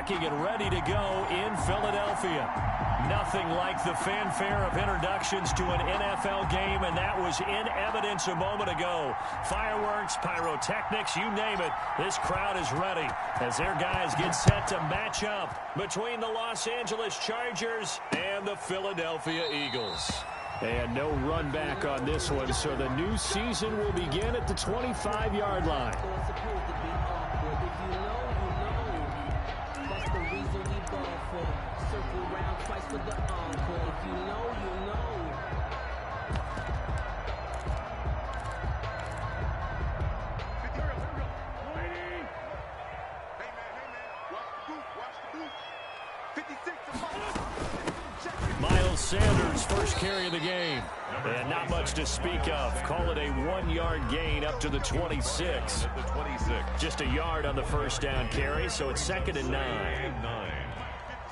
looking and ready to go in Philadelphia. Nothing like the fanfare of introductions to an NFL game, and that was in evidence a moment ago. Fireworks, pyrotechnics, you name it. This crowd is ready as their guys get set to match up between the Los Angeles Chargers and the Philadelphia Eagles. And no run back on this one, so the new season will begin at the 25-yard line. Miles Sanders, first carry of the game. And not much to speak of. Call it a 1-yard gain up to the 26. Just a yard on the first down carry, so it's 2nd and 9.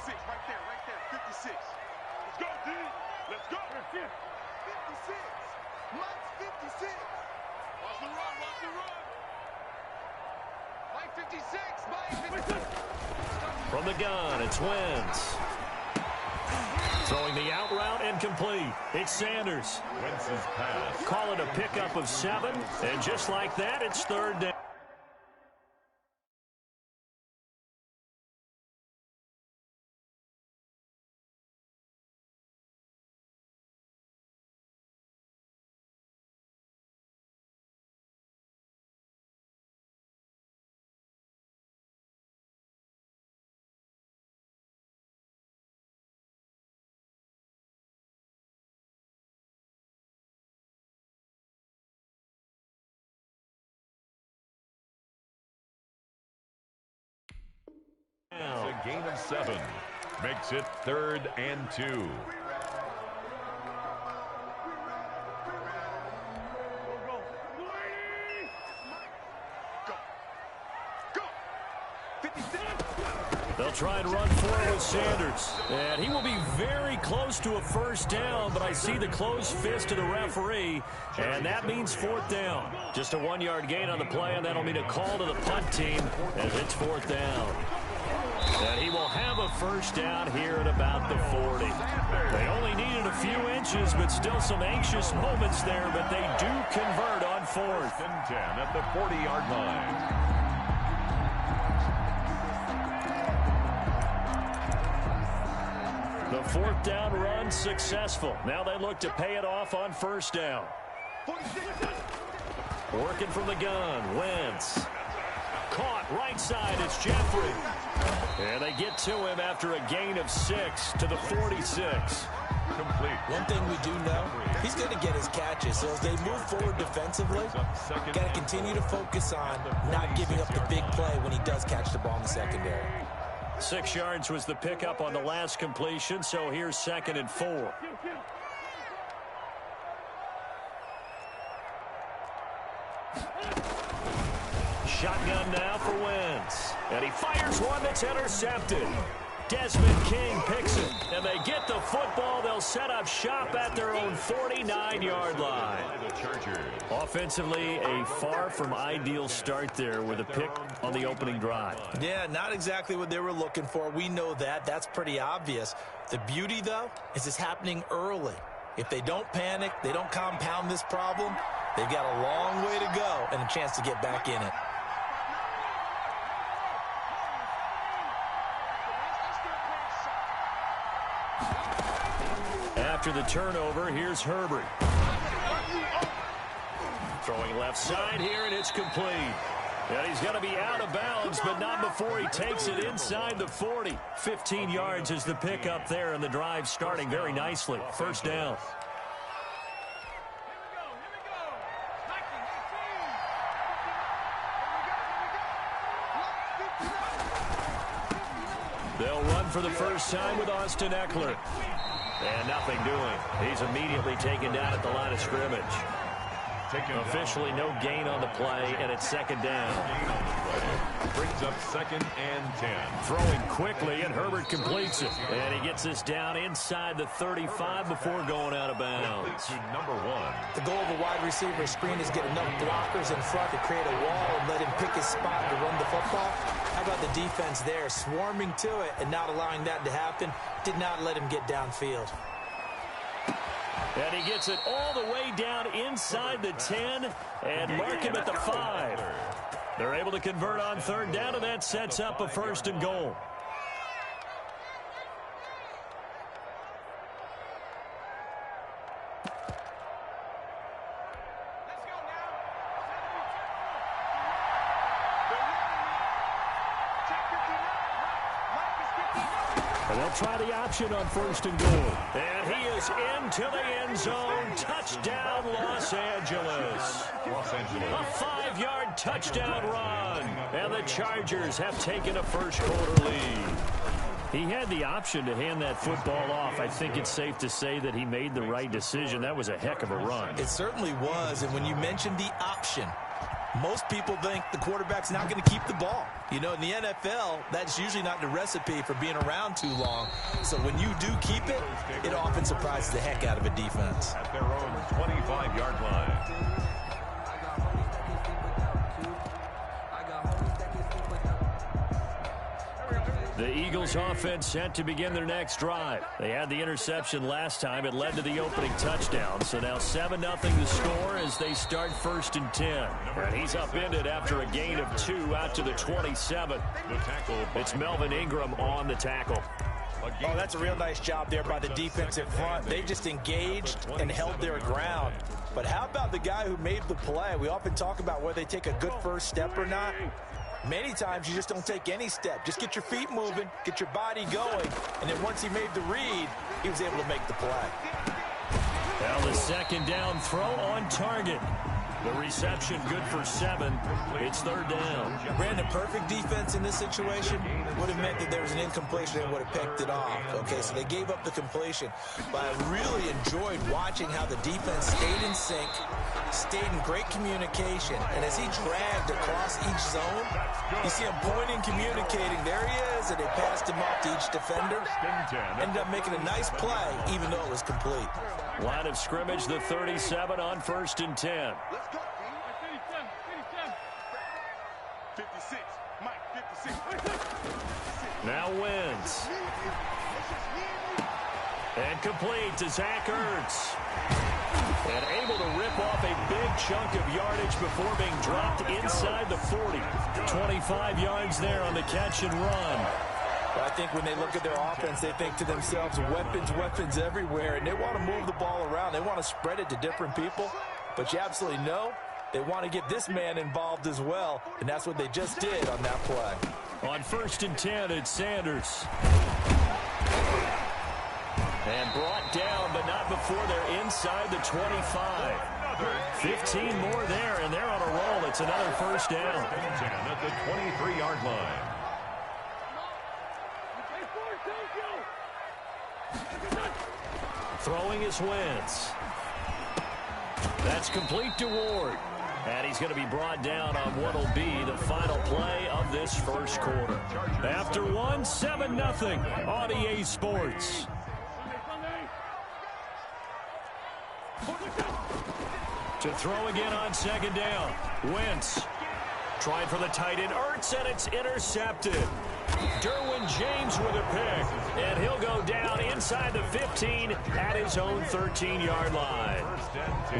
56, right there, 56. Let's go, D. Let's go. 56. Mike's 56. Watch the run, watch the run. Mike 56, Mike 56. From the gun, it's Wentz. Throwing the out route and complete. It's Sanders. Wentz's pass. Call it a pickup of 7, and just like that, it's 3rd down. It's a gain of 7. Makes it 3rd and 2. They'll try and run for it with Sanders. And he will be very close to a first down, but I see the closed fist of the referee, and that means 4th down. Just a 1-yard gain on the play, and that'll mean a call to the punt team as it's 4th down. And he will have a first down here at about the 40. They only needed a few inches, but still some anxious moments there, but they do convert on 4th. And 10 at the 40-yard line. The 4th down run successful. Now they look to pay it off on first down. Working from the gun, Wentz. Caught right side, it's Jeffrey. And they get to him after a gain of 6 to the 46. Complete. One thing we do know, he's going to get his catches. So as they move forward defensively, got to continue to focus on not giving up the big play when he does catch the ball in the secondary. 6 yards was the pickup on the last completion, so here's 2nd and 4. Shotgun now for Wentz. And he fires one that's intercepted. Desmond King picks it. And they get the football. They'll set up shop at their own 49-yard line. Offensively, a far from ideal start there with a pick on the opening drive. Yeah, not exactly what they were looking for. We know that. That's pretty obvious. The beauty, though, is it's happening early. If they don't panic, they don't compound this problem, they've got a long way to go and a chance to get back in it. After the turnover, here's Herbert. Throwing left side here, and it's complete. And he's going to be out of bounds, but not before he takes it inside the 40. 15 yards is the pickup there, and the drive starting very nicely. First down. They'll run for the first time with Austin Eckler. And nothing doing. He's immediately taken down at the line of scrimmage. Officially no gain on the play, and it's 2nd down. Brings up 2nd and 10. Throwing quickly, and Herbert completes it. And he gets this down inside the 35 before going out of bounds. To number 1. The goal of a wide receiver screen is get enough blockers in front to create a wall and let him pick his spot to run the football. How about the defense there, swarming to it and not allowing that to happen? Did not let him get downfield. And he gets it all the way down inside the 10 and mark him at the 5. They're able to convert on third down, and that sets up a 1st and goal. And they'll try the option on 1st and goal. And he is into the end zone. Touchdown, Los Angeles. A 5-yard touchdown run. And the Chargers have taken a first-quarter lead. He had the option to hand that football off. I think it's safe to say that he made the right decision. That was a heck of a run. It certainly was. And when you mentioned the option, most people think the quarterback's not going to keep the ball. You know, in the NFL, that's usually not the recipe for being around too long. So when you do keep it, it often surprises the heck out of a defense. At their own 25-yard line. The Eagles offense set to begin their next drive. They had the interception last time. It led to the opening touchdown. So now 7-0 the score as they start 1st and 10. And he's upended after a gain of 2 out to the 27. It's Melvin Ingram on the tackle. Oh, that's a real nice job there by the defensive front. They just engaged and held their ground. But how about the guy who made the play? We often talk about whether they take a good first step or not. Many times you just don't take any step. Just get your feet moving, get your body going, and then once he made the read, he was able to make the play. Well, the 2nd down throw on target. The reception good for 7. It's 3rd down. Brandon, perfect defense in this situation would have meant that there was an incompletion and would have picked it off. Okay, so they gave up the completion. But I really enjoyed watching how the defense stayed in sync, stayed in great communication. And as he dragged across each zone, you see him pointing, communicating. There he is, and they passed him off to each defender. Ended up making a nice play, even though it was complete. Line of scrimmage, the 37 on 1st and 10. 56. Mike, 56. Now wins. And complete to Zach Ertz. And able to rip off a big chunk of yardage before being dropped inside the 40. 25 yards there on the catch and run. But I think when they look at their offense, they think to themselves, weapons everywhere, and they want to move the ball around. They want to spread it to different people. But you absolutely know they want to get this man involved as well, and that's what they just did on that play. On 1st and 10, it's Sanders. And brought down, but not before they're inside the 25. 15 more there, and they're on a roll. It's another 1st down. At the 23-yard line. Throwing his Wentz. That's complete to Ward. And he's going to be brought down on what will be the final play of this 1st quarter. After 1, 7-0 on EA Sports. To throw again on 2nd down. Wentz trying for the tight end. Ertz, and it's intercepted. Derwin James with a pick, and he'll go down inside the 15 at his own 13-yard line.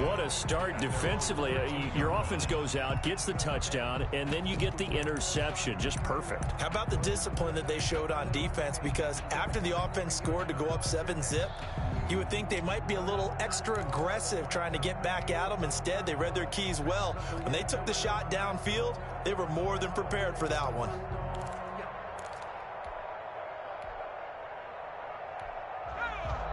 What a start defensively. Your offense goes out, gets the touchdown, and then you get the interception. Just perfect. How about the discipline that they showed on defense? Because after the offense scored to go up 7-zip, you would think they might be a little extra aggressive trying to get back at them. Instead, they read their keys well. When they took the shot downfield, they were more than prepared for that one.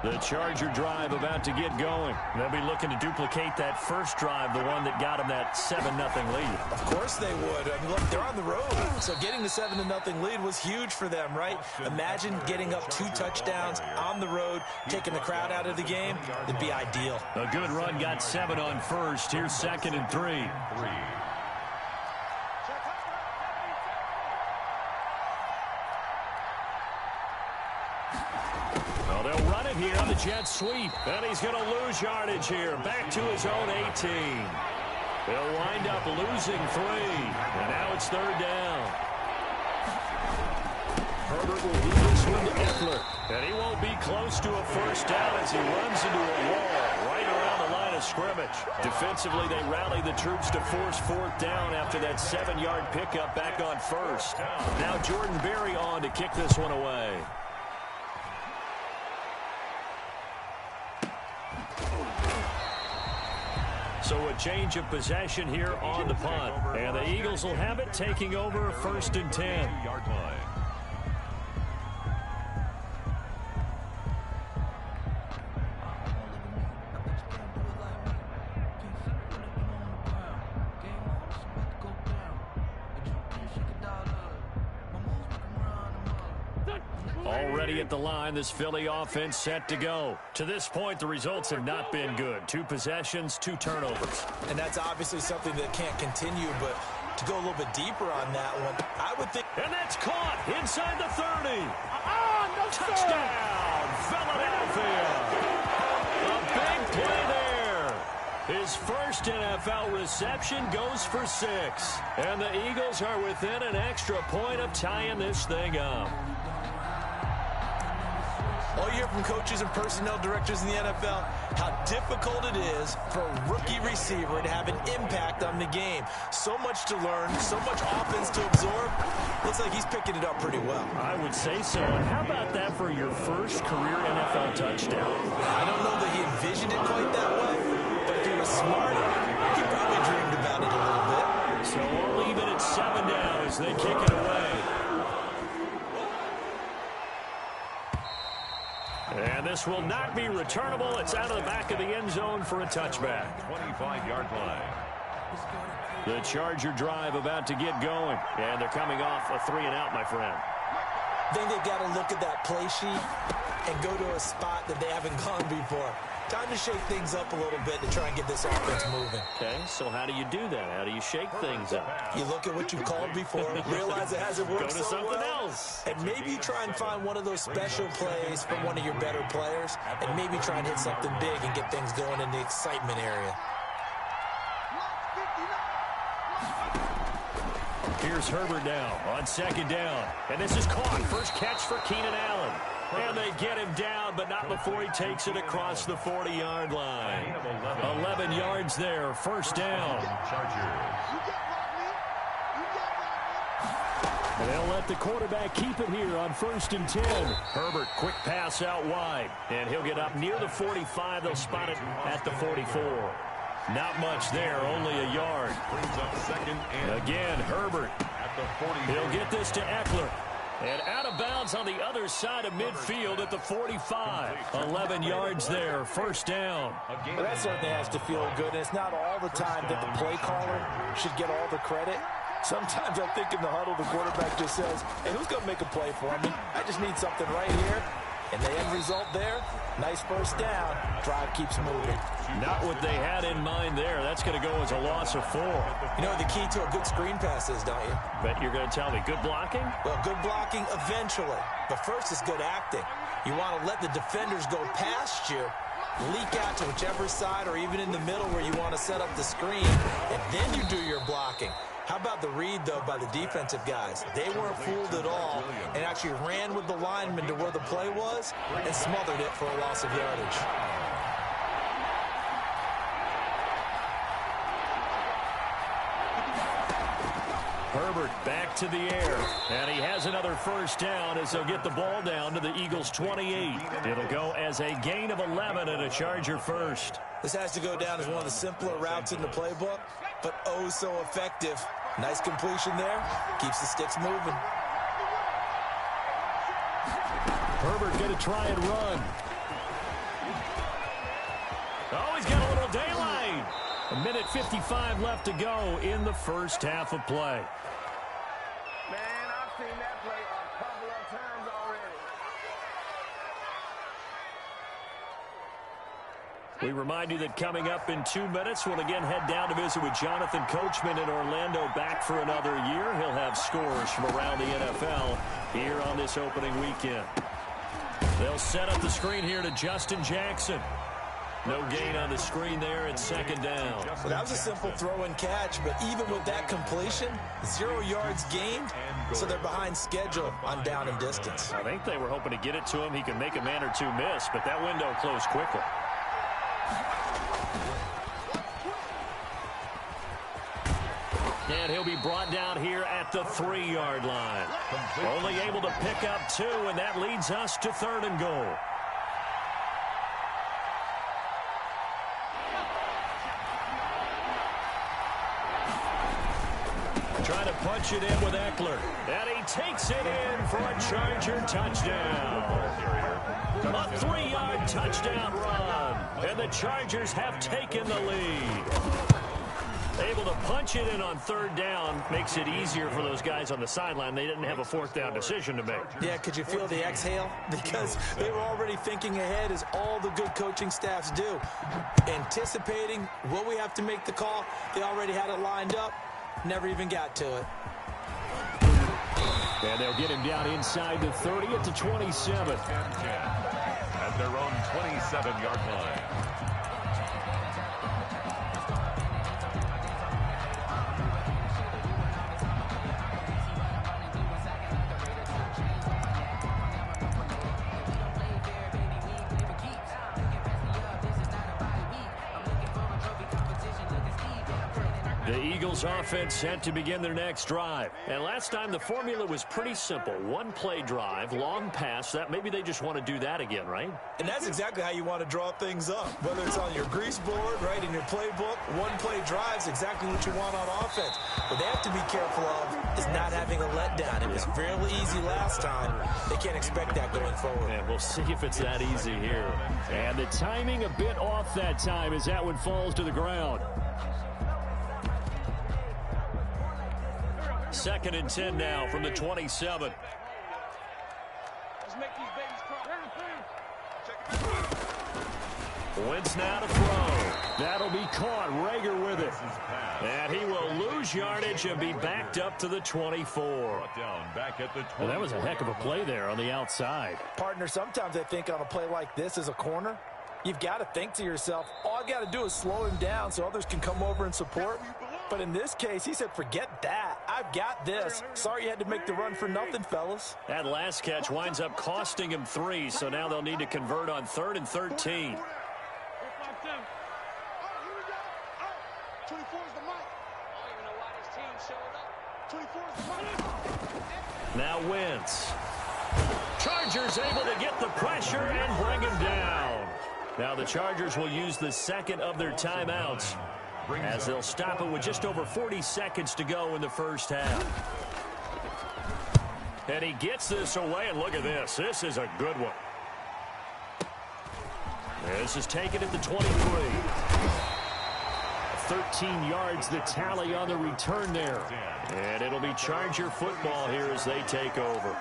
The Charger drive about to get going. They'll be looking to duplicate that first drive, the one that got them that 7-0 lead. Of course they would. I mean, look, they're on the road. So getting the 7-0 lead was huge for them, right? Imagine getting up 2 touchdowns on the road, taking the crowd out of the game. It'd be ideal. A good run got 7 on 1st. Here's 2nd and 3. They'll run it here on the jet sweep. And he's going to lose yardage here. Back to his own 18. They'll wind up losing 3. And now it's 3rd down. Herbert will lead this one to Eckler. And he won't be close to a first down as he runs into a wall right around the line of scrimmage. Defensively, they rally the troops to force fourth down after that 7-yard pickup back on first. Now Jordan Berry on to kick this one away. So a change of possession here on the punt. And the Eagles will have it, taking over 1st and 10. Already at the line, this Philly offense set to go. To this point, the results have not been good. 2 possessions, 2 turnovers. And that's obviously something that can't continue, but to go a little bit deeper on that one, I would think... And that's caught inside the 30. No touchdown, Philadelphia. A big play there. His first NFL reception goes for 6. And the Eagles are within an extra point of tying this thing up. All you hear from coaches and personnel directors in the NFL, how difficult it is for a rookie receiver to have an impact on the game. So much to learn, so much offense to absorb. Looks like he's picking it up pretty well. I would say so. And how about that for your first career NFL touchdown? I don't know that he envisioned it quite that way, but if he was smart, he probably dreamed about it a little bit. So we'll leave it at 7 now as they kick it away. And this will not be returnable. It's out of the back of the end zone for a touchback. 25-yard line. The Charger drive about to get going. And they're coming off a 3-and-out, my friend. I think they've got to look at that play sheet and go to a spot that they haven't gone before. Time to shake things up a little bit to try and get this offense moving. Okay, so how do you do that? How do you shake things up? You look at what you've called before, realize it hasn't worked Go to so something well, else. and maybe you try and find one of those special plays from one of your better players, and maybe try and hit something big and get things going in the excitement area. Here's Herbert now on 2nd down. And this is caught. First catch for Keenan Allen. And they get him down, but not before he takes it across the 40-yard line. 11 yards there, 1st down. And they'll let the quarterback keep it here on 1st and 10. Herbert, quick pass out wide. And he'll get up near the 45. They'll spot it at the 44. Not much there, only a yard. Again, Herbert. He'll get this to Eckler. And out of bounds on the other side of midfield at the 45. 11 yards there, 1st down. Well, that certainly has to feel good, and it's not all the time that the play caller should get all the credit. Sometimes I think in the huddle, the quarterback just says, hey, who's going to make a play for me? I just need something right here. And the end result there, nice 1st down. Drive keeps moving. Not what they had in mind there. That's going to go as a loss of 4. You know what the key to a good screen pass is, don't you? Bet you're going to tell me good blocking? Well, good blocking eventually. But first is good acting. You want to let the defenders go past you, leak out to whichever side or even in the middle where you want to set up the screen, and then you do your blocking. How about the read, though, by the defensive guys? They weren't fooled at all and actually ran with the lineman to where the play was and smothered it for a loss of yardage. Herbert back to the air, and he has another 1st down as they'll get the ball down to the Eagles' 28. It'll go as a gain of 11 and a Charger first. This has to go down as one of the simpler routes in the playbook, but oh so effective. Nice completion there. Keeps the sticks moving. Herbert going to try and run. Oh, he's got a little daylight. 1:55 left to go in the 1st half of play. Man, I've seen that play a couple of times already. We remind you that coming up in 2 minutes, we'll again head down to visit with Jonathan Coachman in Orlando, back for another year. He'll have scores from around the NFL here on this opening weekend. They'll set up the screen here to Justin Jackson. No gain on the screen there. It's second down. Well, that was a simple throw and catch, but even with that completion, 0 yards gained, so they're behind schedule on down and distance. I think they were hoping to get it to him. He could make a man or two miss, but that window closed quickly. And he'll be brought down here at the 3-yard line. Only able to pick up 2, and that leads us to 3rd and goal. Trying to punch it in with Eckler. And he takes it in for a Charger touchdown. A 3-yard touchdown run. And the Chargers have taken the lead. Able to punch it in on 3rd down makes it easier for those guys on the sideline. They didn't have a 4th down decision to make. Yeah, could you feel the exhale? Because they were already thinking ahead, as all the good coaching staffs do. Anticipating, will we have to make the call? They already had it lined up. Never even got to it. And they'll get him down inside the 30 at the 27. At their own 27-yard line. The Eagles offense set to begin their next drive. And last time the formula was pretty simple. 1-play drive, long pass. That maybe they just want to do that again, right? And that's exactly how you want to draw things up. Whether it's on your grease board, right, in your playbook, 1-play drive's exactly what you want on offense. What they have to be careful of is not having a letdown. It was fairly easy last time. They can't expect that going forward. And we'll see if it's that easy here. And the timing a bit off that time as that one falls to the ground. 2nd and 10 now from the 27. Let's make these babies cry. Wentz now to throw. That'll be caught. Rager with it. And he will lose yardage and be backed up to the 24. Well, that was a heck of a play there on the outside. Partner, sometimes I think on a play like this as a corner, you've got to think to yourself, all I got to do is slow him down so others can come over and support. But in this case, he said, forget that. I've got this. Sorry you had to make the run for nothing, fellas. That last catch winds up costing him 3, so now they'll need to convert on 3rd and 13. Now Wentz. Chargers able to get the pressure and bring him down. Now the Chargers will use the 2nd of their timeouts, as they'll stop it with just over 40 seconds to go in the first half. And he gets this away, and look at this. This is a good one. This is taken at the 23. 13 yards the tally on the return there. And it'll be Charger football here as they take over.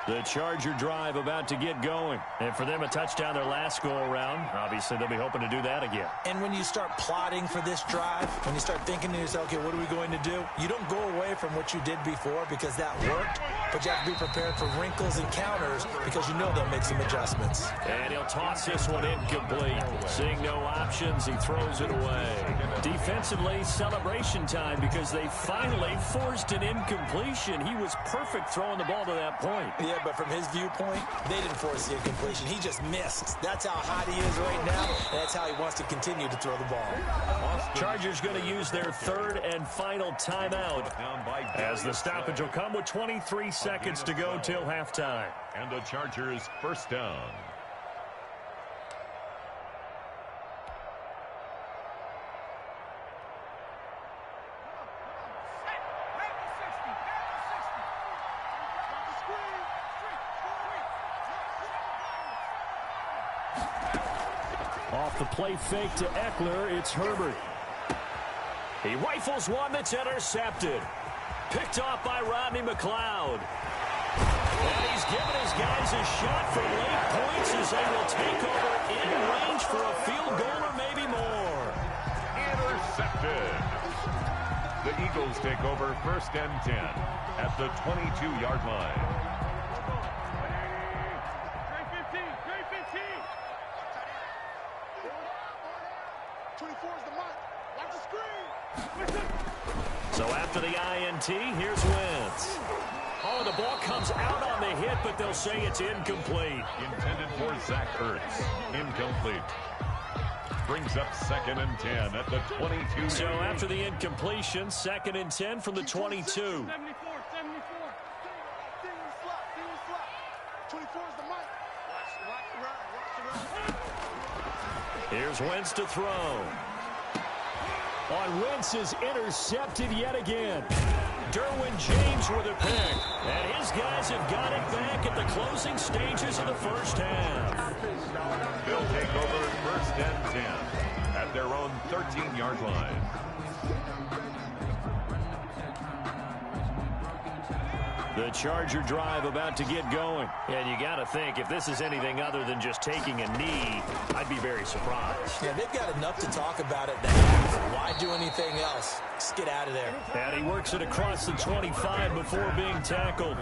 The Charger drive about to get going. And for them, a touchdown their last go-around. Obviously, they'll be hoping to do that again. And when you start plotting for this drive, when you start thinking to yourself, okay, what are we going to do? You don't go away from what you did before because that worked, but you have to be prepared for wrinkles and counters because you know they'll make some adjustments. And he'll toss this one incomplete. Seeing no options, he throws it away. Defensively, celebration time because they finally forced an incompletion. He was perfect throwing the ball to that point. Yeah, but from his viewpoint, they didn't force the incompletion. He just missed. That's how hot he is right now, and that's how he wants to continue to throw the ball. Chargers going to use their 3rd and final timeout, as the stoppage will come with 23 seconds to go till halftime. And the Chargers first down. Off the play fake to Eckler, it's Herbert. He rifles one that's intercepted. Picked off by Rodney McLeod. And he's given his guys a shot for late points as they will take over in range for a field goal or maybe more. Intercepted. The Eagles take over 1st and 10 at the 22-yard line. after the INT, here's Wentz. Oh, the ball comes out on the hit, but they'll say it's incomplete. Intended for Zach Ertz. Incomplete. Brings up 2nd and 10 at the 22. So after the incompletion, 2nd and 10 from the 22. 24 is the mic. Here's Wentz to throw. On Wentz is intercepted yet again. Derwin James with a pick. And his guys have got it back at the closing stages of the first half. They'll take over 1st and 10 at their own 13-yard line. The Charger drive about to get going. And you got to think, if this is anything other than just taking a knee, I'd be very surprised. Yeah, they've got enough to talk about it in the half. Why do anything else? Just get out of there. And he works it across the 25 before being tackled.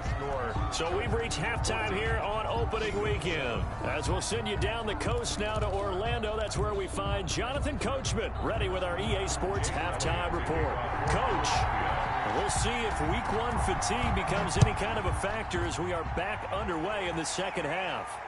So we've reached halftime here on opening weekend. As we'll send you down the coast now to Orlando, that's where we find Jonathan Coachman, ready with our EA Sports halftime report. Coach, we'll see if week 1 fatigue becomes any kind of a factor as we are back underway in the second half.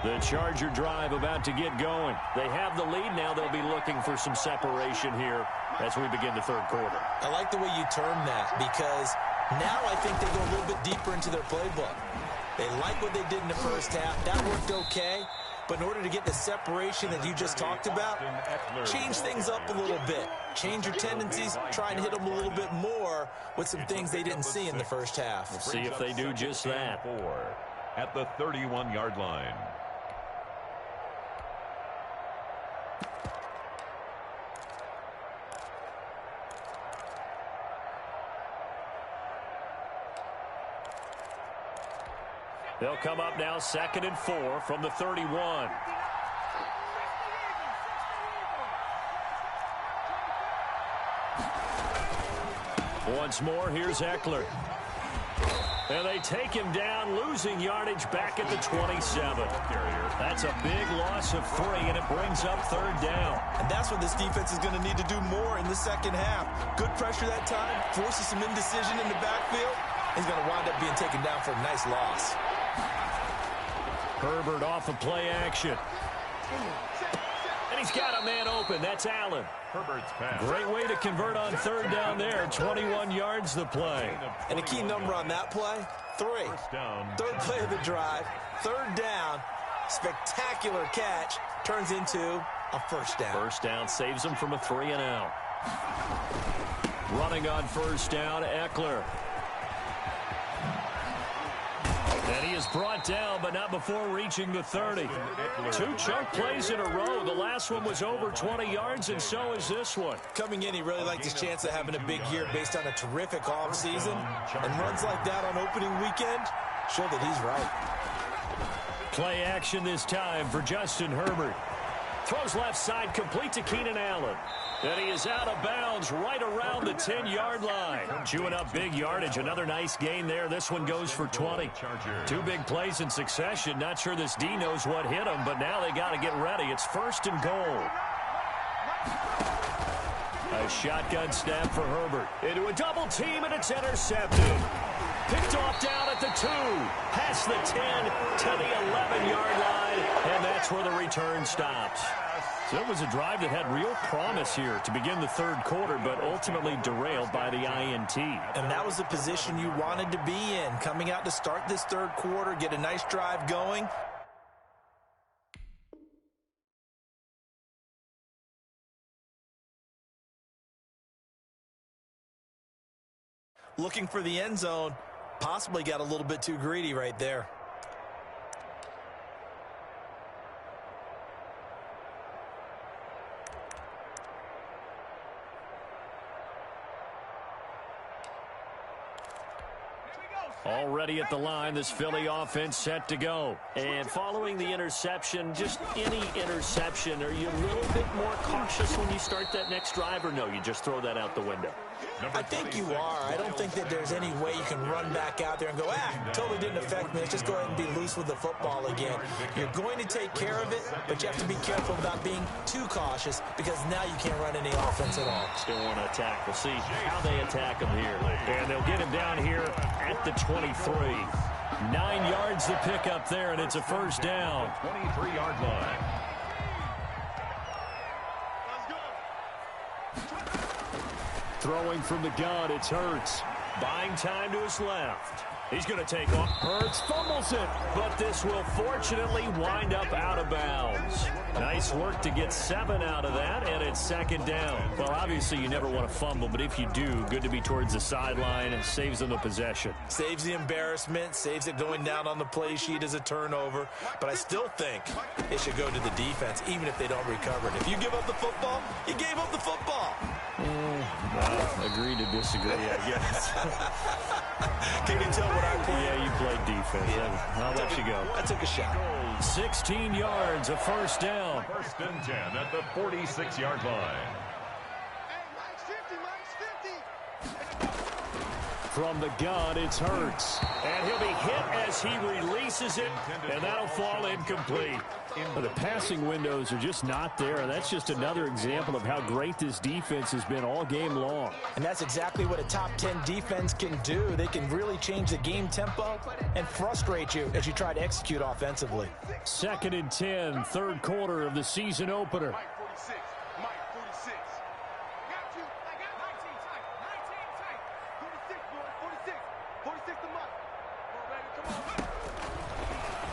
The Charger drive about to get going. They have the lead now. They'll be looking for some separation here as we begin the third quarter. I like the way you term that because now I think they go a little bit deeper into their playbook. They like what they did in the first half. That worked okay. But in order to get the separation that you just talked about, change things up a little bit. Change your tendencies. Try and hit them a little bit more with some things they didn't see in the first half. We'll see if they do just that. At the 31-yard line. They'll come up now 2nd and 4 from the 31. Once more, here's Eckler. And they take him down, losing yardage back at the 27. That's a big loss of 3, and it brings up 3rd down. And that's what this defense is going to need to do more in the second half. Good pressure that time, forces some indecision in the backfield. He's going to wind up being taken down for a nice loss. Herbert off of play action. And he's got a man open. That's Allen. Herbert's pass. Great way to convert on 3rd down there. 21 yards the play. And a key number on that play, 3. First down. 3rd play of the drive, 3rd down, spectacular catch, turns into a first down. First down saves him from a 3 and out. Running on 1st down, Eckler. And he is brought down, but not before reaching the 30. 2 chunk plays in a row. The last one was over 20 yards, and so is this one. Coming in, he really liked his chance of having a big year based on a terrific offseason. And runs like that on opening weekend show that he's right. Play action this time for Justin Herbert. Throws left side, complete to Keenan Allen. And he is out of bounds right around the 10-yard line. Chewing up big yardage. Another nice gain there. This one goes for 20. 2 big plays in succession. Not sure this D knows what hit him, but now they got to get ready. It's 1st and goal. A shotgun snap for Herbert. Into a double team, and it's intercepted. Picked off down at the 2. Past the 10 to the 11-yard line, and that's where the return stops. So it was a drive that had real promise here to begin the third quarter, but ultimately derailed by the INT. And that was the position you wanted to be in, coming out to start this third quarter, get a nice drive going. Looking for the end zone, possibly got a little bit too greedy right there. Already at the line, this Philly offense set to go. And following the interception, just any interception, are you a little bit more cautious when you start that next drive, or no, you just throw that out the window? I think you are. I don't think that there's any way you can run back out there and go, totally didn't affect me. Let's just go ahead and be loose with the football again. You're going to take care of it, but you have to be careful about being too cautious because now you can't run any offense at all. Still want to attack. We'll see how they attack him here. And they'll get him down here at the 23. 9 yards to pick up there, and it's a first down. 23-yard line. Throwing from the gun, it's Hurts. Buying time to his left. He's going to take off. Hurts fumbles it, but this will fortunately wind up out of bounds. Nice work to get 7 out of that, and it's second down. Well, obviously you never want to fumble, but if you do, good to be towards the sideline and saves them the possession. Saves the embarrassment, saves it going down on the play sheet as a turnover, but I still think it should go to the defense, even if they don't recover it. If you give up the football, you gave up the football. Agree to disagree, I guess. Can you tell what I played? Yeah, you played defense. Yeah. I'll let you go. I took a shot. 16 yards, a first down. First and 10 at the 46-yard line. From the gun, it's Hurts. And he'll be hit as he releases it, and that'll fall incomplete. But the passing windows are just not there, and that's just another example of how great this defense has been all game long. And that's exactly what a top 10 defense can do. They can really change the game tempo and frustrate you as you try to execute offensively. Second and 10, third quarter of the season opener.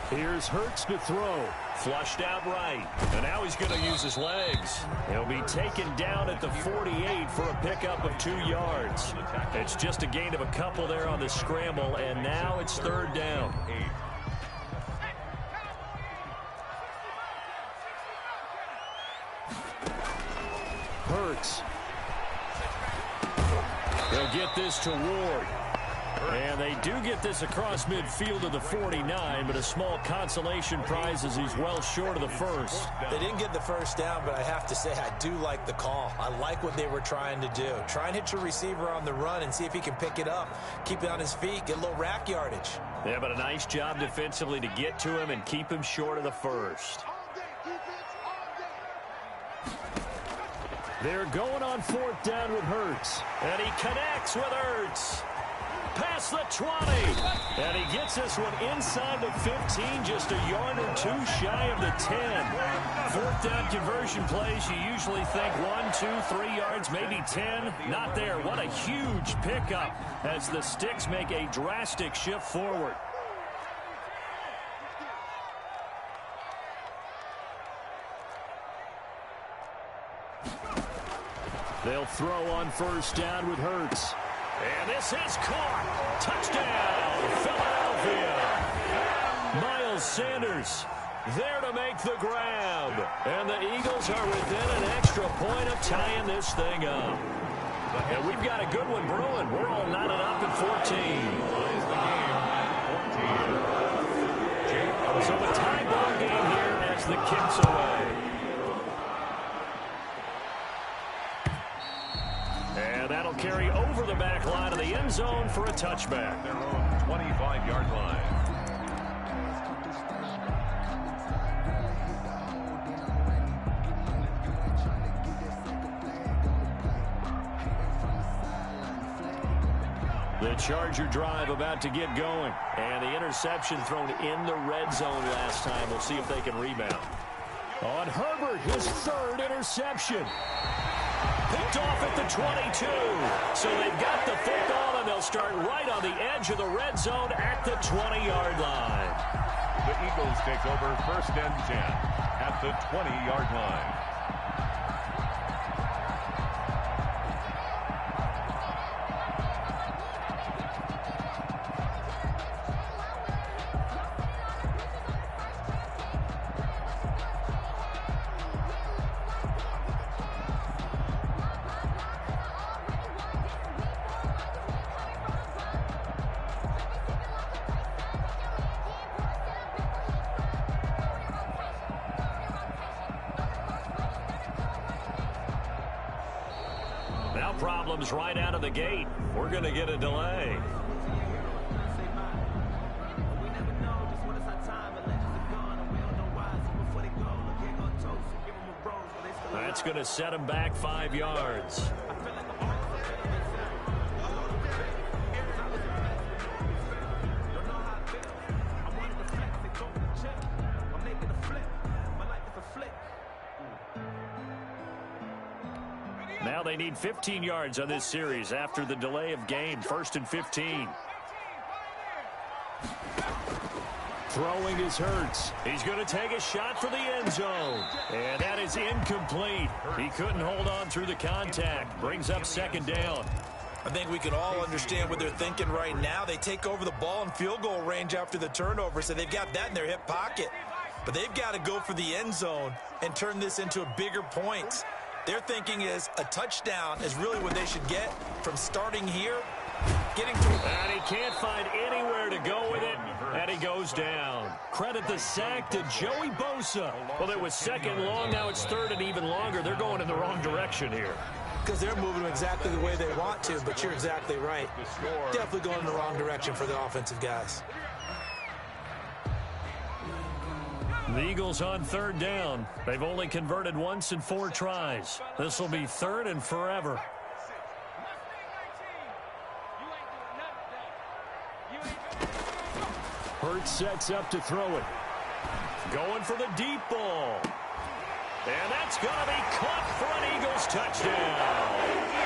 Here's Hurts to throw. Flushed out right. And now he's going to use his legs. He'll be taken down at the 48 for a pickup of 2 yards. It's just a gain of a couple there on the scramble, and now it's third down. Hurts. They'll get this to Ward. And they do get this across midfield of the 49, but a small consolation prize as he's well short of the first. They didn't get the first down, but I have to say I do like the call. I like what they were trying to do. Try and hit your receiver on the run and see if he can pick it up, keep it on his feet, get a little rack yardage. Yeah, but a nice job defensively to get to him and keep him short of the first. They're going on fourth down with Hurts. And he connects with Hurts. Past the 20. And he gets this one inside the 15, just a yard or two shy of the 10. Fourth down conversion plays, you usually think 1, 2, 3 yards, maybe 10. Not there. What a huge pickup as the Sticks make a drastic shift forward. They'll throw on first down with Hurts. And this is caught. Touchdown, Philadelphia. Miles Sanders there to make the grab. And the Eagles are within an extra point of tying this thing up. And we've got a good one brewing. We're all knotted up at 14. So a tie ball game here as the kick's away. And that'll carry over the back line of the end zone for a touchback. Their own 25-yard line. The Charger drive about to get going. And the interception thrown in the red zone last time. We'll see if they can rebound. On Herbert, his third interception. Picked off at the 22. So they've got the football, and they'll start right on the edge of the red zone at the 20-yard line. The Eagles take over 1st and 10 at the 20-yard line. Now problems right out of the gate. We're going to get a delay. That's going to set him back 5 yards. Now they need 15 yards on this series after the delay of game. 1st and 15. Throwing is Hurts. He's going to take a shot for the end zone. And that is incomplete. He couldn't hold on through the contact. Brings up 2nd down. I think we can all understand what they're thinking right now. They take over the ball in field goal range after the turnover, so they've got that in their hip pocket. But they've got to go for the end zone and turn this into a bigger point. Their thinking is a touchdown is really what they should get from starting here, getting to. And he can't find anywhere to go with it, and he goes down. Credit the sack to Joey Bosa. Well, it was 2nd long, now it's 3rd and even longer. They're going in the wrong direction here. Because they're moving exactly the way they want to, but you're exactly right. Definitely going in the wrong direction for the offensive guys. The Eagles on 3rd down. They've only converted once in 4 tries. This will be 3rd and forever. Hurts sets up to throw it. Going for the deep ball. And that's going to be caught for an Eagles touchdown.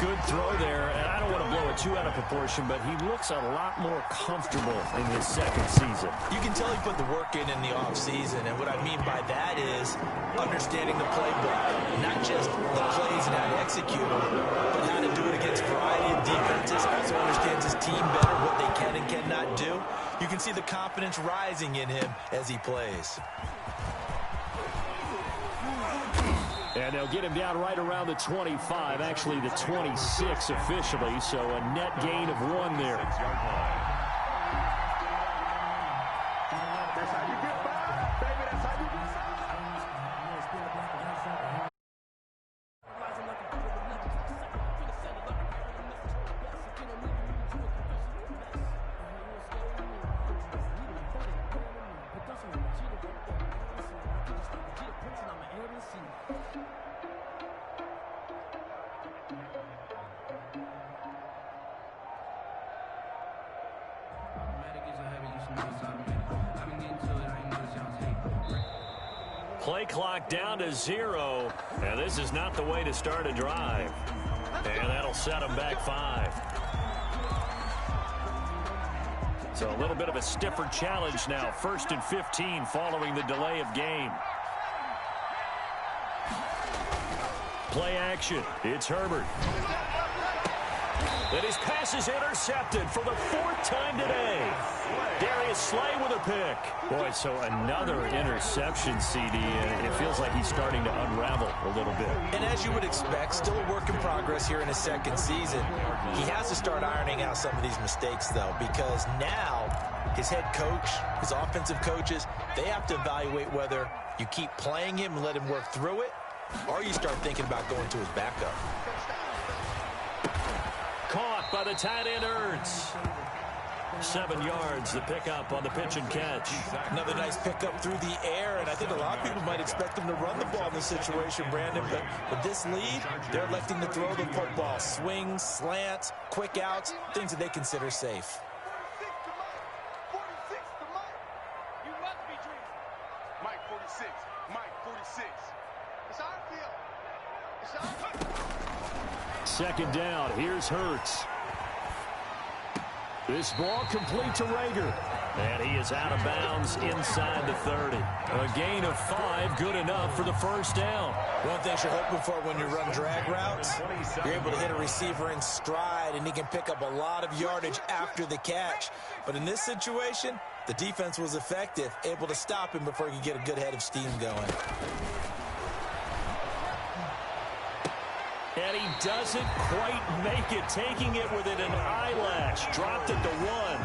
Good throw there, and I don't want to blow it too out of proportion, but he looks a lot more comfortable in his 2nd season. You can tell he put the work in the offseason, and what I mean by that is understanding the playbook, not just the plays and how to execute them, but how to do it against a variety of defenses. Also understands his team better, what they can and cannot do. You can see the confidence rising in him as he plays. And they'll get him down right around the 25, actually the 26 officially, so a net gain of 1 there. That's how you get by, baby. That's how you get by. Play clock down to 0, and this is not the way to start a drive. And that'll set them back 5. So a little bit of a stiffer challenge now. 1st and 15 following the delay of game. Play action. It's Herbert. And his pass is intercepted for the 4th time today. Darius Slay with a pick. Boy, so another interception, CD, and it feels like he's starting to unravel a little bit. And as you would expect, still a work in progress here in his 2nd season. He has to start ironing out some of these mistakes, though, because now his head coach, his offensive coaches, they have to evaluate whether you keep playing him and let him work through it, or you start thinking about going to his backup. Caught by the tight end, Ertz. 7 yards, the pickup on the pitch and catch. Another nice pickup through the air, and I think a lot of people might expect him to run the ball in this situation, Brandon, but with this lead, they're electing to throw the football. Swings, slants, quick outs, things that they consider safe. 46. Mike, 46. It's our field. It's our field. Second down. Here's Hurts. This ball complete to Rager. And he is out of bounds inside the 30. A gain of 5, good enough for the first down. One thing you're hoping for when you run drag routes, you're able to hit a receiver in stride, and he can pick up a lot of yardage after the catch. But in this situation, the defense was effective, able to stop him before he could get a good head of steam going. And he doesn't quite make it, taking it within an eyelash. Dropped it to 1.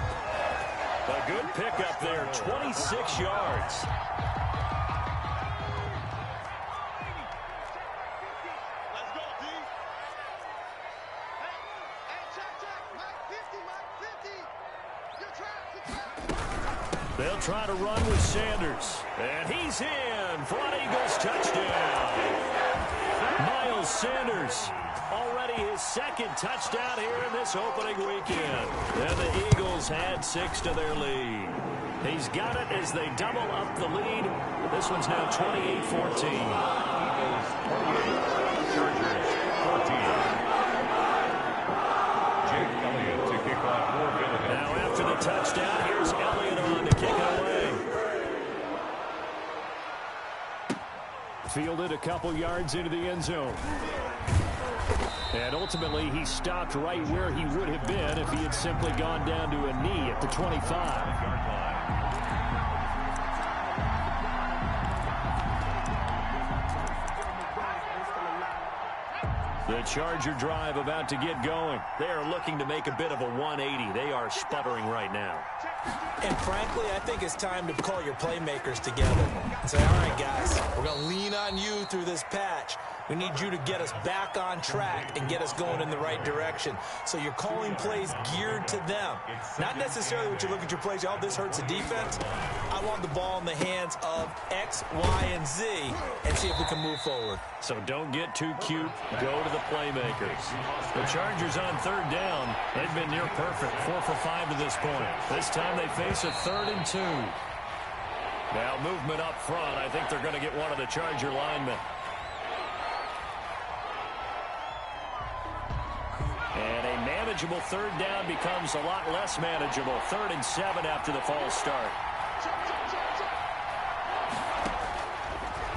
A good pickup there, 26 yards. Let's go, D. Hey, check. Mike 50, Mike 50. You're trapped. They'll try to run with Sanders. And he's in for an Eagles touchdown. Miles Sanders, already his second touchdown here in this opening weekend. And the Eagles had 6 to their lead. He's got it as they double up the lead. This one's now 28-14. Eagles 28, Chargers 14. Jake Elliott to kick off for Philadelphia. Now after the touchdown, here's Elliott on to kick it away. Fielded a couple yards into the end zone. And ultimately, he stopped right where he would have been if he had simply gone down to a knee at the 25. The Charger drive about to get going. They are looking to make a bit of a 180. They are sputtering right now. And frankly, I think it's time to call your playmakers together and say, all right, guys, we're going to lean on you through this patch. We need you to get us back on track and get us going in the right direction. So you're calling plays geared to them. Not necessarily what you look at your plays, oh, this hurts the defense. I want the ball in the hands of X, Y, and Z and see if we can move forward. So don't get too cute. Go to the playmakers. The Chargers on third down. They've been near perfect. 4 for 5 to this point. This time they face a 3rd and 2. Now movement up front. I think they're going to get one of the Charger linemen. And a manageable third down becomes a lot less manageable. 3rd and 7 after the false start.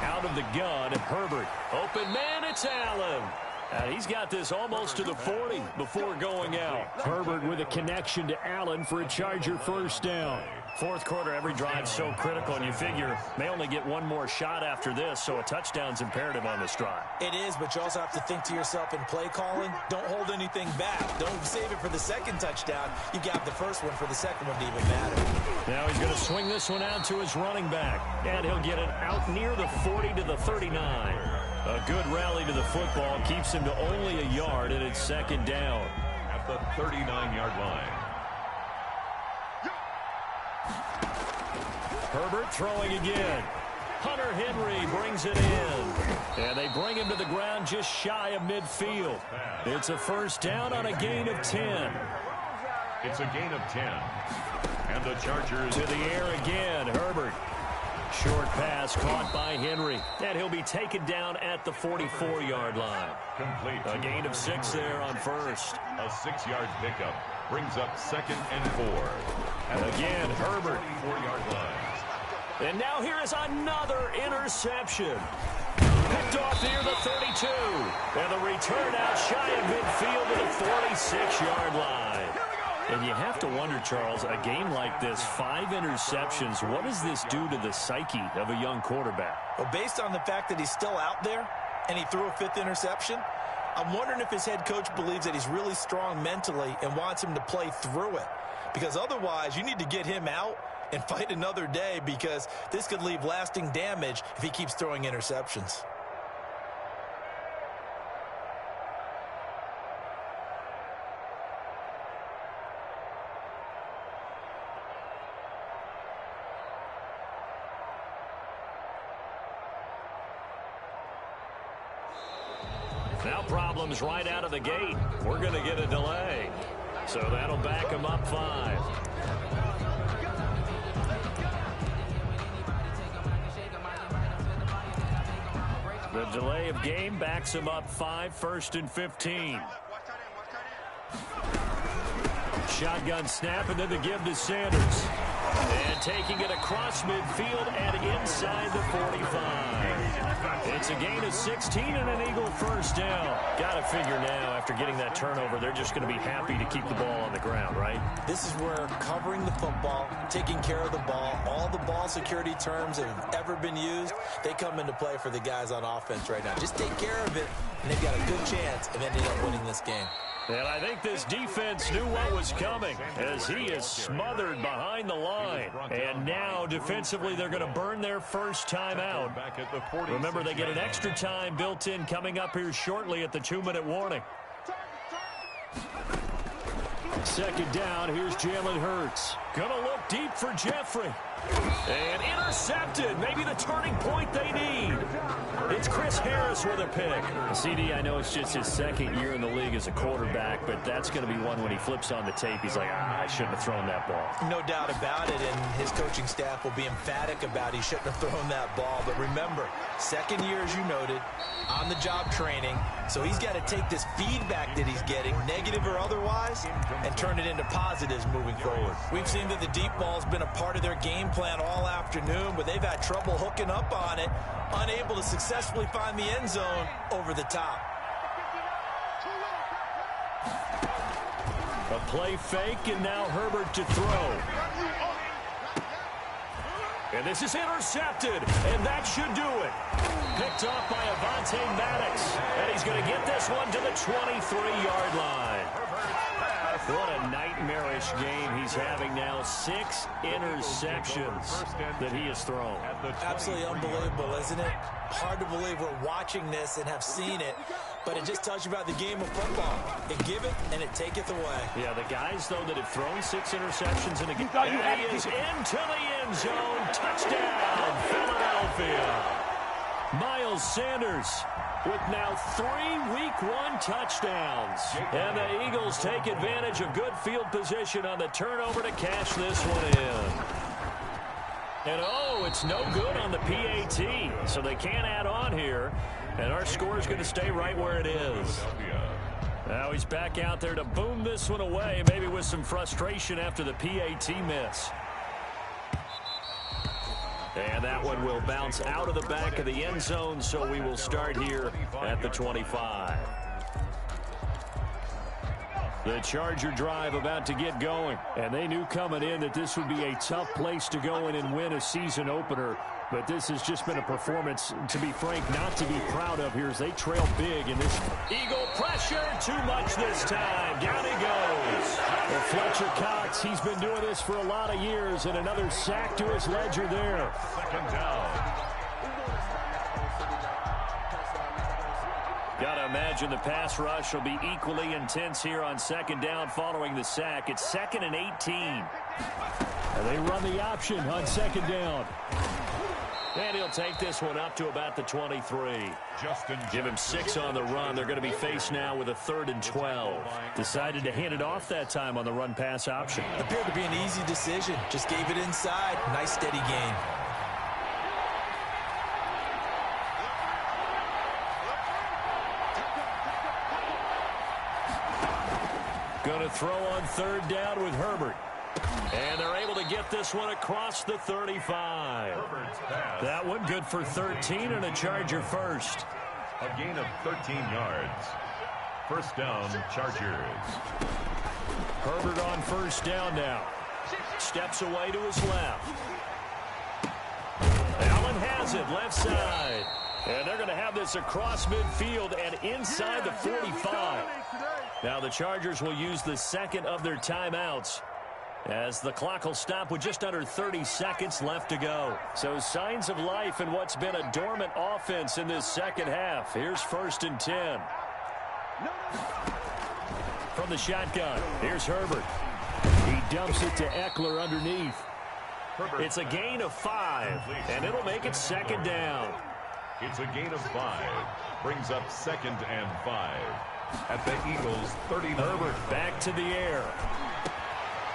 Out of the gun, Herbert. Open man, it's Allen. And he's got this almost to the 40 before going out. Herbert with a connection to Allen for a Charger first down. Fourth quarter, every drive so critical, and you figure they only get one more shot after this, so a touchdown's imperative on this drive. It is, but you also have to think to yourself in play calling, don't hold anything back. Don't save it for the second touchdown. You got the first one for the second one to even matter. Now he's going to swing this one out to his running back, and he'll get it out near the 40 to the 39. A good rally to the football keeps him to only a yard, and it's second down. At the 39-yard line. Herbert throwing again. Hunter Henry brings it in. And they bring him to the ground just shy of midfield. It's a first down on a gain of 10. It's a gain of 10. And the Chargers to the air again. Herbert. Short pass caught by Henry. And he'll be taken down at the 44-yard line. Complete. A gain of 6 there on first. A 6-yard pickup brings up 2nd and 4. And again, Herbert. 4-yard line. And now here is another interception. Picked off near the 32. And the return out shy of midfield to the 46-yard line. And you have to wonder, Charles, a game like this, 5 interceptions, what does this do to the psyche of a young quarterback? Well, based on the fact that he's still out there and he threw a 5th interception, I'm wondering if his head coach believes that he's really strong mentally and wants him to play through it. Because otherwise, you need to get him out and fight another day, because this could leave lasting damage if he keeps throwing interceptions. Now problems right out of the gate. We're going to get a delay. So that'll back him up 5. The delay of game backs him up 5, 1st and 15. Shotgun snap, and then the give to Sanders. And taking it across midfield and inside the 45. It's a gain of 16 and an Eagle first down. Got to figure now, after getting that turnover, they're just going to be happy to keep the ball on the ground, right? This is where covering the football, taking care of the ball, all the ball security terms that have ever been used, they come into play for the guys on offense right now. Just take care of it, and they've got a good chance of ending up winning this game. And I think this defense knew what was coming as he is smothered behind the line. And now, defensively, they're going to burn their first time out. Remember, they get an extra time built in coming up here shortly at the 2-minute warning. Second down, here's Jalen Hurts. Gonna look deep for Jeffrey. And intercepted. Maybe the turning point they need. It's Chris Harris with a pick. CD, I know it's just his second year in the league as a quarterback, but that's going to be one when he flips on the tape. He's like, I shouldn't have thrown that ball. No doubt about it, and his coaching staff will be emphatic about he shouldn't have thrown that ball. But remember, second year, as you noted, on-the-job training. So he's got to take this feedback that he's getting, negative or otherwise, and turn it into positives moving forward. We've seen that the deep ball's been a part of their game plan all afternoon, but they've had trouble hooking up on it, unable to successfully find the end zone over the top. A play fake, and now Herbert to throw. And this is intercepted, and that should do it. Picked off by Avonte Maddox, and he's going to get this one to the 23-yard line. What a nightmarish game he's having now. 6 interceptions that he has thrown. Absolutely unbelievable, isn't it? Hard to believe we're watching this and have seen it, but it just tells you about the game of football. It giveth and it taketh away. Yeah, the guys, though, that have thrown 6 interceptions in a game. And he is into the end zone. Touchdown, Philadelphia. Miles Sanders with now 3 Week 1 touchdowns. And the Eagles take advantage of good field position on the turnover to cash this one in. And, oh, it's no good on the PAT, so they can't add on here. And our score is going to stay right where it is. Now he's back out there to boom this one away, maybe with some frustration after the PAT miss. And that one will bounce out of the back of the end zone, so we will start here at the 25. The Charger drive about to get going, and they knew coming in that this would be a tough place to go in and win a season opener. But this has just been a performance, to be frank, not to be proud of here as they trail big in this. Eagle pressure, too much this time. Down he goes. Well, Fletcher Cox, he's been doing this for a lot of years, and another sack to his ledger there. Second down. Got to imagine the pass rush will be equally intense here on second down following the sack. It's 2nd and 18. And they run the option on second down. And he'll take this one up to about the 23. Give him 6 on the run. They're going to be faced now with a 3rd and 12. Decided to hand it off that time on the run-pass option. Appeared to be an easy decision. Just gave it inside. Nice, steady gain. Going to throw on 3rd down with Herbert. And they're able to get this one across the 35. That one good for 13 and a Charger first. A gain of 13 yards. First down, Chargers. Herbert on first down now. Steps away to his left. Allen has it, left side. And they're going to have this across midfield and inside the 45. Now the Chargers will use the second of their timeouts, as the clock will stop with just under 30 seconds left to go. So signs of life in what's been a dormant offense in this second half. Here's 1st and 10. From the shotgun, here's Herbert. He dumps it to Eckler underneath. It's a gain of 5, and it'll make it 2nd down. It's a gain of 5. Brings up 2nd and 5. At the Eagles' 30. Herbert back to the air.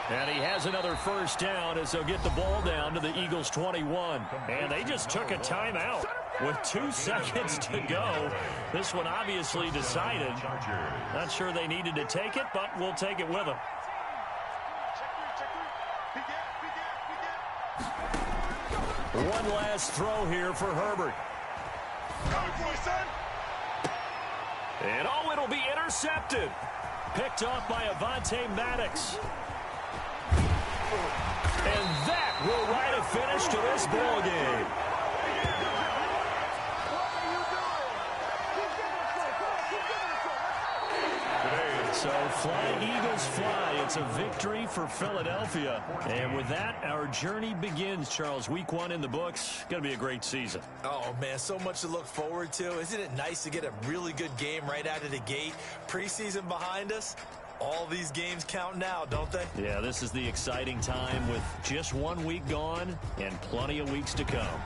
And he has another first down as they'll get the ball down to the Eagles' 21. And they just took a timeout with 2 seconds to go. This one obviously decided. Not sure they needed to take it, but we'll take it with them. One last throw here for Herbert. And oh, it'll be intercepted. Picked off by Avonte Maddox. And that will write a finish to this ball game. So fly, Eagles, fly. It's a victory for Philadelphia. And with that, our journey begins, Charles. Week 1 in the books. Going to be a great season. Oh, man, so much to look forward to. Isn't it nice to get a really good game right out of the gate? Preseason behind us. All these games count now, don't they? Yeah, this is the exciting time with just 1 week gone and plenty of weeks to come.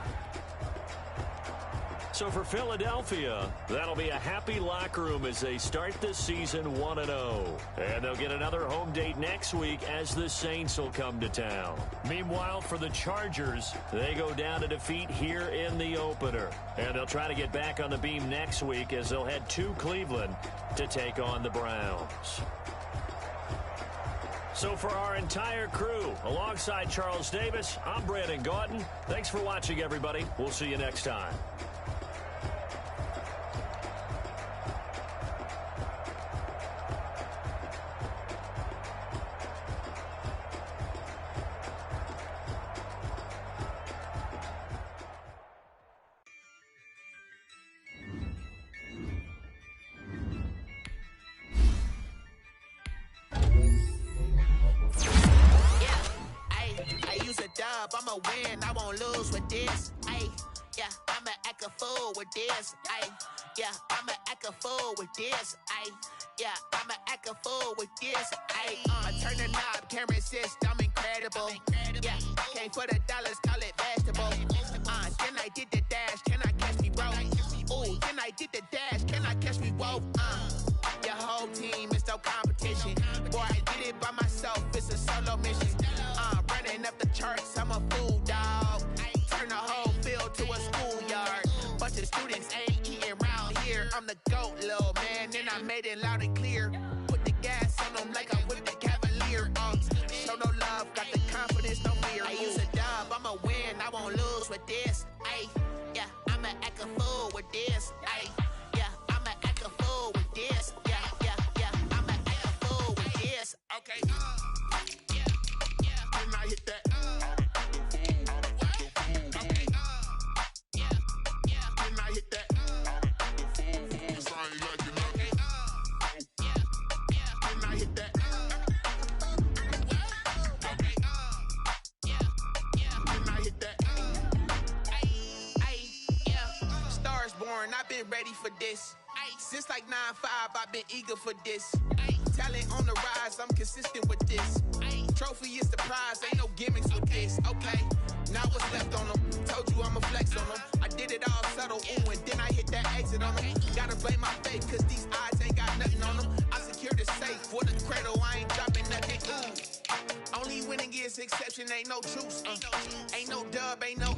So for Philadelphia, that'll be a happy locker room as they start this season 1-0. And they'll get another home date next week as the Saints will come to town. Meanwhile, for the Chargers, they go down to defeat here in the opener. And they'll try to get back on the beam next week as they'll head to Cleveland to take on the Browns. So for our entire crew, alongside Charles Davis, I'm Brandon Gaudin. Thanks for watching, everybody. We'll see you next time. I'ma win, I won't lose with this. Ay, yeah, I'ma act a fool with this. Ay, yeah, I'ma act a fool with this. Ay, yeah, I'ma act a fool with this. Ay, I turn the knob, camera assist, I'm incredible. Yeah, came for the dollars, call it vegetable. Then I did the dash, can I catch me, bro? Ooh, then I did the dash, can I catch me, whoa? Your whole team is no competition. Boy, I did it by myself, it's a solo mission. Running up the charts, I'm a fool, dog. Turn the whole field to a schoolyard. Bunch of students ain't eating round here. I'm the GOAT, little man, and I made it loud and clear. Put the gas on them like I'm with the Cavalier. Show no love, got the confidence, no fear. I use a dub, I'ma win, I won't lose with this. Ay, yeah, I'ma act a fool with this. Ay, yeah, I'ma act a fool with this. Yeah, yeah, yeah, I'ma act a fool with this. Okay. I hit that. I hit that. I hit that. I hit that. Stars born, I've been ready for this. Since like 9-5, I've been eager for this. Talent on the rise, I'm consistent with this. Trophy is the prize, ain't no gimmicks with this. Okay, now what's left on them? Told you I'ma flex on them. I did it all subtle, ooh, and then I hit that exit on them. Gotta blame my faith, cause these odds ain't got nothing on them. I secured the safe for the cradle, I ain't dropping nothing. Ooh. Only winning is exception, ain't no truce. Ain't no dub, ain't no